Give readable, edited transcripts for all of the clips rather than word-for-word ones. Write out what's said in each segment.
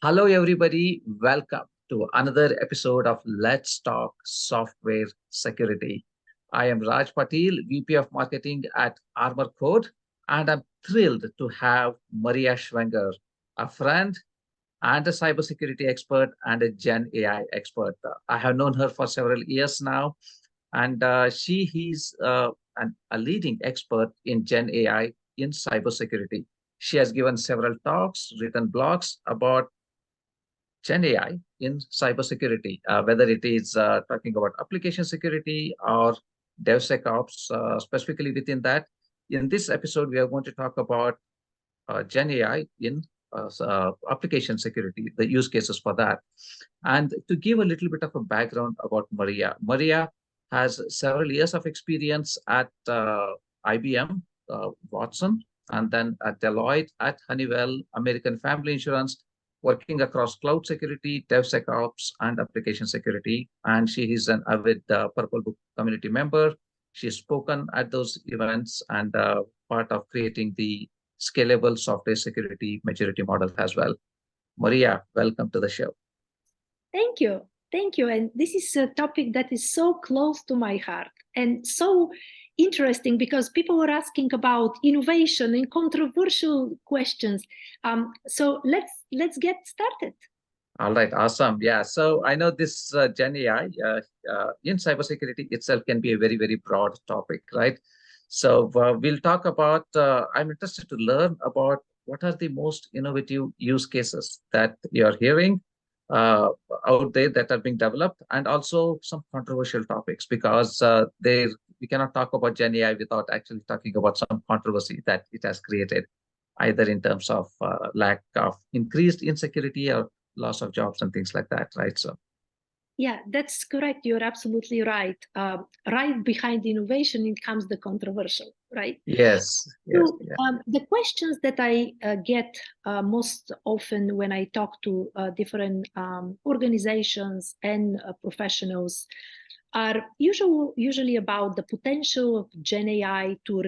Hello, everybody. Welcome to another episode of Let's Talk Software Security. I am Raj Patil, VP of Marketing at ArmorCode, and I'm thrilled to have Maria Schwenger, a friend and a cybersecurity expert and a Gen AI expert. I have known her for several years now, and she is a leading expert in Gen AI in cybersecurity. She has given several talks, written blogs about Gen AI in cybersecurity, whether it is talking about application security or DevSecOps, specifically within that. In this episode, we are going to talk about Gen AI in application security, the use cases for that. And to give a little bit of a background about Maria, Maria has several years of experience at IBM, Watson, and then at Deloitte, at Honeywell, American Family Insurance, working across cloud security, DevSecOps, and application security. And she is an avid Purple Book community member. She's spoken at those events and part of creating the scalable software security maturity model as well. Maria, welcome to the show. Thank you. Thank you. And this is a topic that is so close to my heart and so interesting because people were asking about innovation and controversial questions. So let's get started. All right, awesome. Yeah, so I know this Gen AI in cybersecurity itself can be a very, very broad topic, right? So we'll talk about, I'm interested to learn about what are the most innovative use cases that you're hearing out there that are being developed, and also some controversial topics, because we cannot talk about Gen AI without actually talking about some controversy that it has created, either in terms of lack of increased insecurity or loss of jobs and things like that, right? So yeah, that's correct. You're absolutely right. Right behind innovation, it comes the controversial, right? yes, So yeah. the questions that I get most often when I talk to different organizations and professionals are usually about the potential of Gen AI to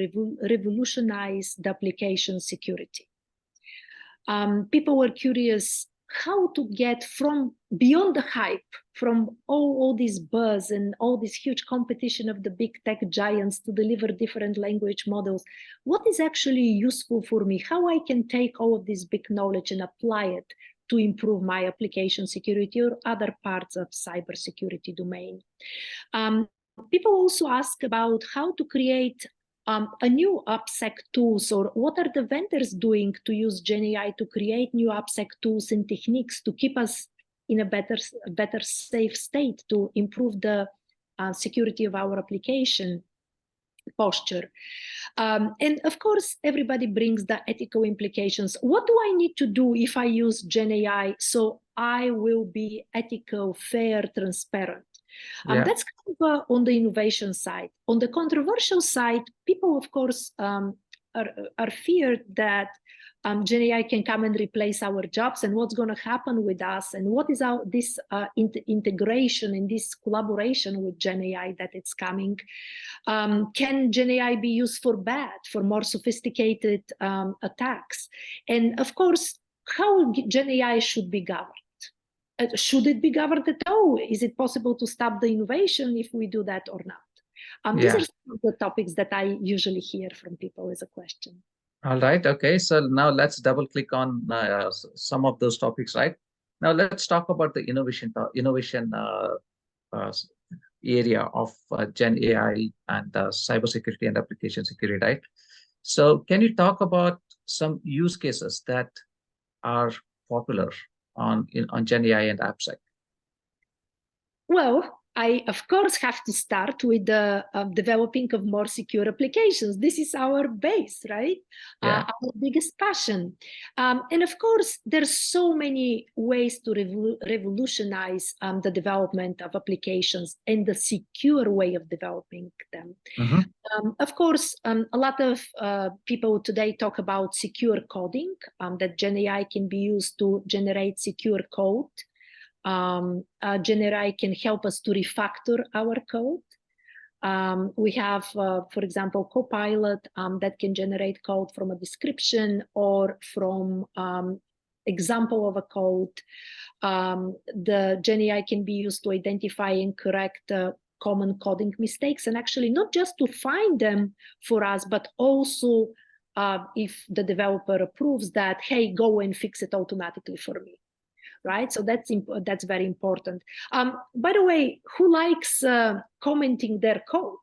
revolutionize the application security. People were curious how to get from beyond the hype, from all this buzz and all this huge competition of the big tech giants to deliver different language models. What is actually useful for me? How I can take all of this big knowledge and apply it to improve my application security or other parts of cybersecurity domain. People also ask about how to create a new AppSec tools, or what are the vendors doing to use GenAI to create new AppSec tools and techniques to keep us in a better safe state to improve the security of our application posture. And of course, everybody brings the ethical implications. What do I need to do if I use GenAI so I will be ethical, fair, transparent? Yeah. That's kind of on the innovation side. On the controversial side, people, of course, are feared that GenAI can come and replace our jobs, and what's going to happen with us, and what is this integration and this collaboration with GenAI that it's coming. Can GenAI be used for bad, for more sophisticated attacks? And of course, how GenAI should be governed. Should it be governed at all? Is it possible to stop the innovation if we do that or not? These are some of the topics that I usually hear from people as a question. All right. Okay. So now let's double click on some of those topics, right? Now let's talk about the innovation area of Gen AI and cybersecurity and application security, right? So can you talk about some use cases that are popular on Gen AI and AppSec? Well, I, of course, have to start with the developing of more secure applications. This is our base, right? Yeah. Our biggest passion. And of course, there's so many ways to revolutionize the development of applications and the secure way of developing them. Mm-hmm. Of course, a lot of people today talk about secure coding, that GenAI can be used to generate secure code. GenAI can help us to refactor our code. We have, for example, Copilot that can generate code from a description or from example of a code. The GenAI can be used to identify and correct common coding mistakes, and actually not just to find them for us, but also if the developer approves that, hey, go and fix it automatically for me, right? So that's very important. By the way, who likes commenting their code?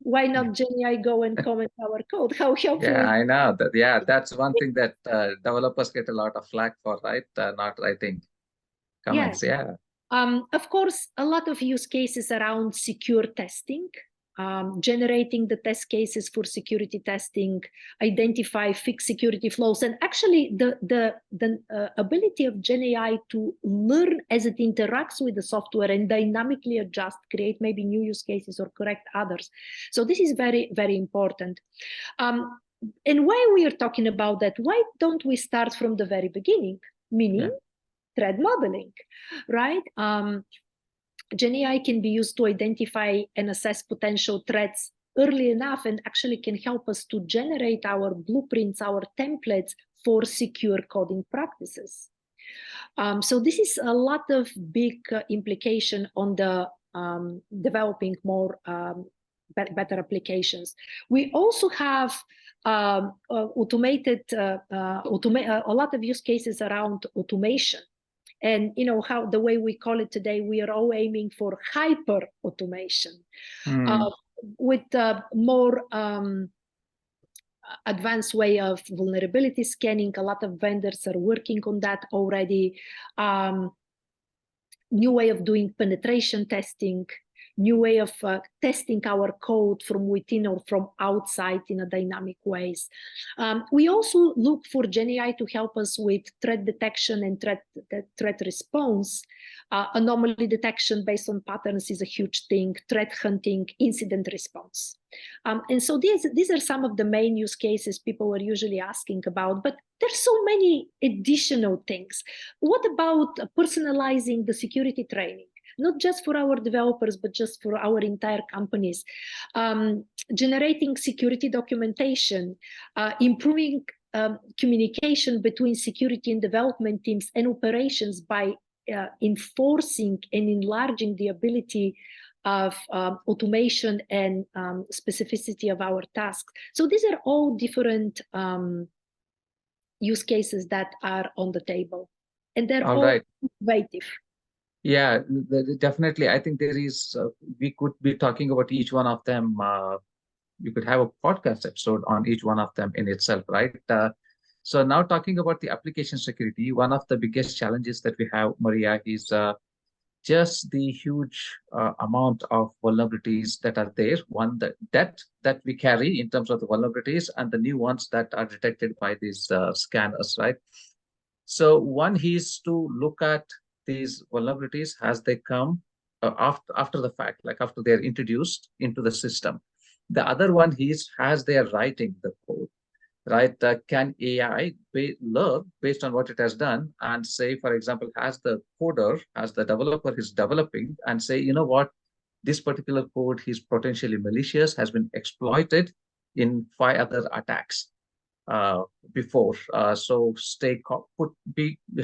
Why not GenAI go and comment our code? How helpful? Yeah, I know that. Yeah, that's one thing that developers get a lot of flack for, right? Not writing comments. Yes. Yeah. Of course, a lot of use cases around secure testing, generating the test cases for security testing, identify, fix security flows, and actually the ability of GenAI to learn as it interacts with the software and dynamically adjust, create maybe new use cases or correct others. So this is very, very important. And why we are talking about that, why don't we start from the very beginning, meaning threat modeling, right? GenAI can be used to identify and assess potential threats early enough, and actually can help us to generate our blueprints, our templates for secure coding practices. So this is a lot of big implication on the developing more better applications. We also have a lot of use cases around automation. And you know how the way we call it today, we are all aiming for hyper automation with more advanced way of vulnerability scanning. A lot of vendors are working on that already. New way of doing penetration testing, new way of testing our code from within or from outside in a dynamic ways. We also look for GenAI to help us with threat detection and threat response. Anomaly detection based on patterns is a huge thing, threat hunting, incident response. And so these are some of the main use cases people are usually asking about, but there's so many additional things. What about personalizing the security training? Not just for our developers, but just for our entire companies. Generating security documentation, improving communication between security and development teams and operations by enforcing and enlarging the ability of automation and specificity of our tasks. So these are all different use cases that are on the table, and they're all innovative. Yeah, definitely. I think there is, we could be talking about each one of them. You could have a podcast episode on each one of them in itself, right? So now talking about the application security, one of the biggest challenges that we have, Maria, is just the huge amount of vulnerabilities that are there. One, the depth that we carry in terms of the vulnerabilities and the new ones that are detected by these scanners, right? So one is to look at these vulnerabilities as they come after the fact, like after they're introduced into the system. The other one is as they are writing the code, right? Can AI learn based on what it has done and say, for example, as the coder, as the developer is developing and say, you know what, this particular code is potentially malicious, has been exploited in 5 other attacks before. So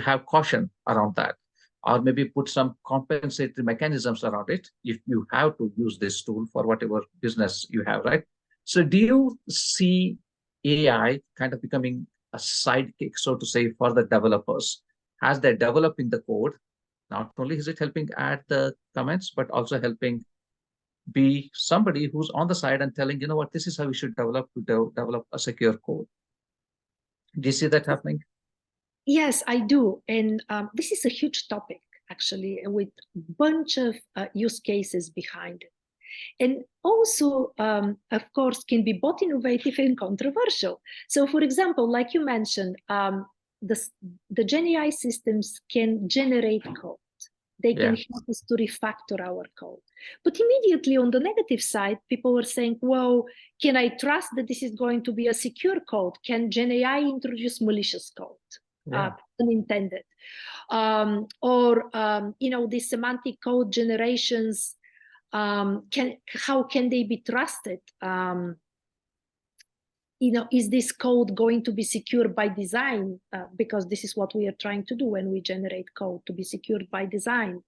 have caution around that, or maybe put some compensatory mechanisms around it if you have to use this tool for whatever business you have, right? So do you see AI kind of becoming a sidekick, so to say, for the developers as they're developing the code? Not only is it helping add the comments, but also helping be somebody who's on the side and telling, you know what, this is how we should develop a secure code. Do you see that happening? Yes, I do. And this is a huge topic, actually, with a bunch of use cases behind it. And also, of course, can be both innovative and controversial. So, for example, like you mentioned, the GenAI systems can generate code. They can help us to refactor our code. But immediately on the negative side, people were saying, well, can I trust that this is going to be a secure code? Can GenAI introduce malicious code? Unintended. Or, the semantic code generations, how can they be trusted? is this code going to be secured by design? Because this is what we are trying to do when we generate code, to be secured by design.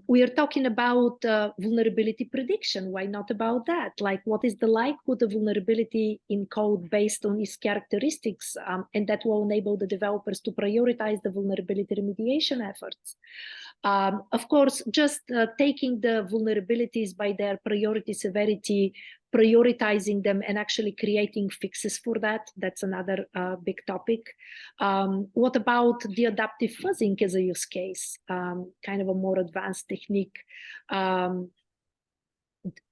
We are talking about vulnerability prediction. Why not about that? Like, what is the likelihood of vulnerability in code based on its characteristics? And that will enable the developers to prioritize the vulnerability remediation efforts. Of course, just taking the vulnerabilities by their priority severity, prioritizing them and actually creating fixes for that. That's another big topic. What about the adaptive fuzzing as a use case? Kind of a more advanced technique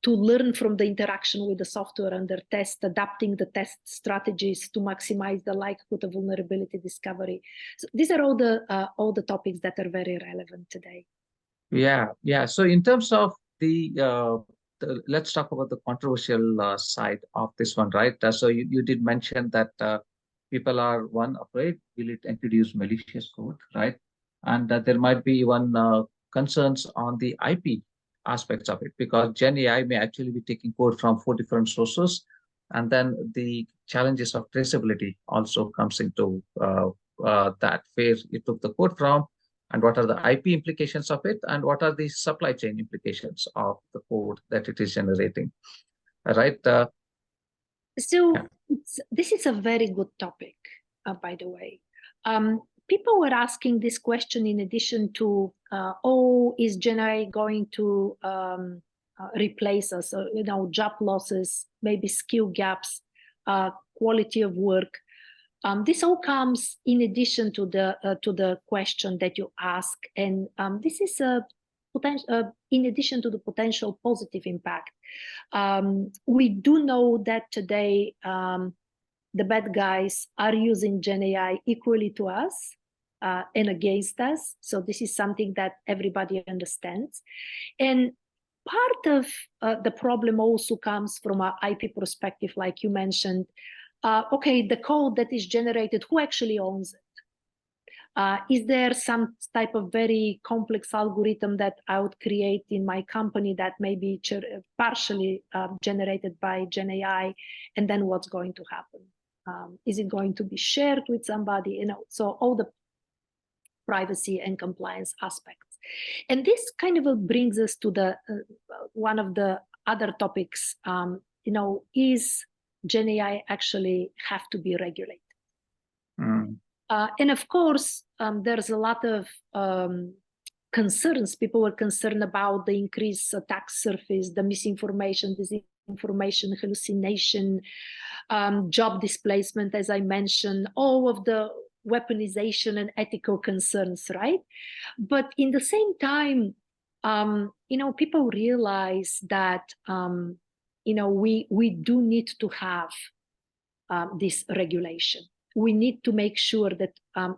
to learn from the interaction with the software under test, adapting the test strategies to maximize the likelihood of vulnerability discovery. So these are all the topics that are very relevant today. Yeah. So in terms of let's talk about the controversial side of this one, right? So you did mention that people are afraid, will it introduce malicious code, right? And there might be even concerns on the IP aspects of it, because GenAI may actually be taking code from 4 different sources, and then the challenges of traceability also comes into that, where it took the code from, and what are the IP implications of it, and what are the supply chain implications of the code that it is generating, right? This is a very good topic, by the way. People were asking this question in addition to, is GenAI going to replace us? Or, job losses, maybe skill gaps, quality of work. This all comes in addition to the question that you ask, and this is in addition to the potential positive impact. We do know that today the bad guys are using GenAI equally to us and against us. So this is something that everybody understands. And part of the problem also comes from an IP perspective, like you mentioned. Okay, the code that is generated, who actually owns it? Is there some type of very complex algorithm that I would create in my company that may be partially generated by GenAI, and then what's going to happen? Is it going to be shared with somebody? So all the privacy and compliance aspects. And this kind of brings us to the one of the other topics. Is GenAI actually have to be regulated? And of course, there's a lot of concerns. People were concerned about the increased attack surface, the misinformation, disinformation, hallucination, job displacement, as I mentioned, all of the weaponization and ethical concerns, right? But in the same time, people realize that, we do need to have this regulation. We need to make sure that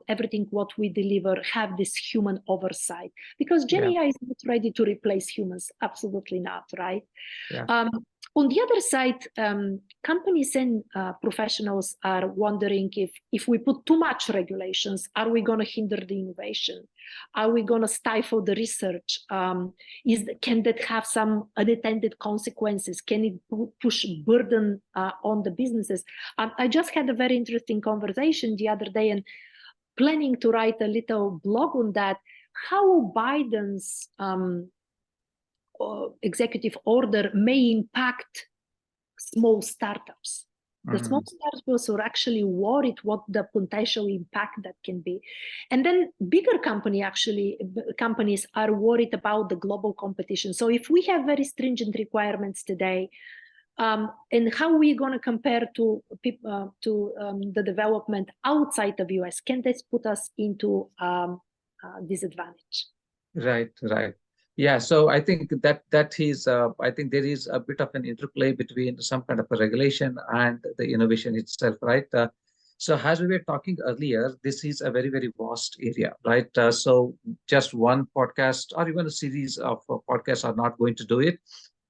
everything what we deliver have this human oversight, because GenAI is not ready to replace humans. Absolutely not, right? Yeah. On the other side, companies and professionals are wondering if we put too much regulations, are we going to hinder the innovation? Are we going to stifle the research? Can that have some unintended consequences? Can it push burden on the businesses? I just had a very interesting conversation the other day and planning to write a little blog on that, how Biden's executive order may impact small startups. The small startups are actually worried what the potential impact that can be. And then bigger companies are worried about the global competition. So if we have very stringent requirements today, and how are we going to compare to the development outside of US? Can this put us into disadvantage? Right. Yeah, so I think that is, I think there is a bit of an interplay between some kind of a regulation and the innovation itself, right? So as we were talking earlier, this is a very, very vast area, right? So just one podcast or even a series of podcasts are not going to do it.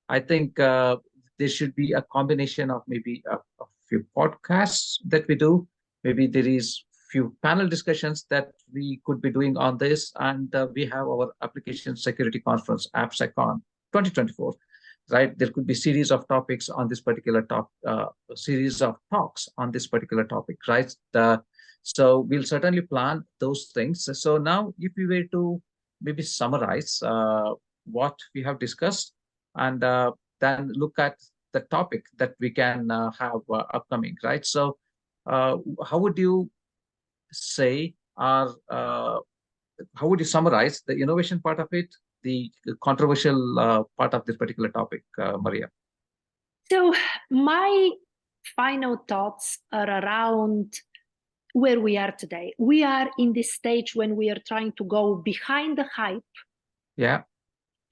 I think there should be a combination of maybe a few podcasts that we do. Maybe there is few panel discussions that we could be doing on this, and we have our application security conference, AppSecCon 2024, right? There could be series of topics on this particular series of talks on this particular topic, right? So we'll certainly plan those things. So now, if we were to maybe summarize what we have discussed, and then look at the topic that we can have upcoming, right? So how would you say, or how would you summarize the innovation part of it, the controversial part of this particular topic, Maria? So my final thoughts are around where we are today. We are in this stage when we are trying to go behind the hype. Yeah.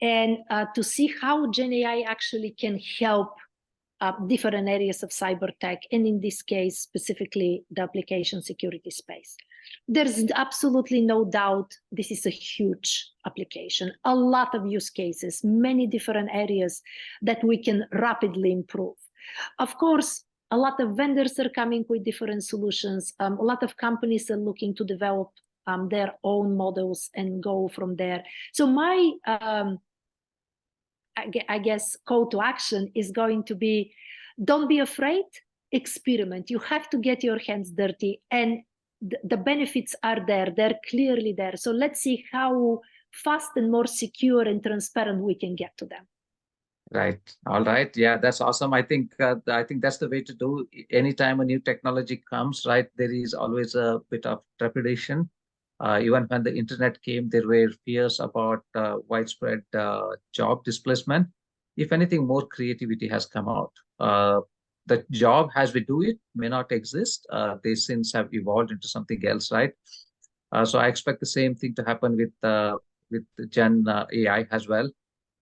And to see how GenAI actually can help different areas of cyber tech, and in this case, specifically the application security space. There's absolutely no doubt this is a huge application, a lot of use cases, many different areas that we can rapidly improve. Of course, a lot of vendors are coming with different solutions. A lot of companies are looking to develop their own models and go from there. So my I guess call to action is going to be, don't be afraid, experiment. You have to get your hands dirty, and the benefits are there. They're clearly there. So let's see how fast and more secure and transparent we can get to them. Right. All right. Yeah, that's awesome. I think that's the way to do. Anytime a new technology comes, right, there is always a bit of trepidation. Even when the internet came, there were fears about widespread job displacement. If anything, more creativity has come out. The job as we do it may not exist. They since have evolved into something else, right? So I expect the same thing to happen with Gen AI as well.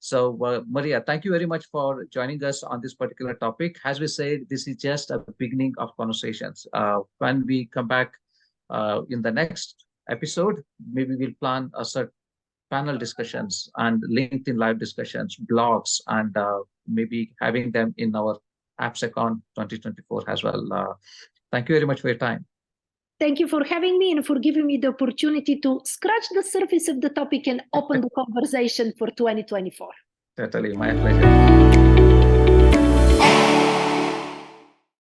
So, Maria, thank you very much for joining us on this particular topic. As we said, this is just a beginning of conversations. When we come back in the next episode, maybe we'll plan a certain panel discussions and LinkedIn live discussions, blogs, and maybe having them in our AppSecOn 2024 as well. Thank you very much for your time. Thank you for having me and for giving me the opportunity to scratch the surface of the topic and open the conversation for 2024. Totally, my pleasure.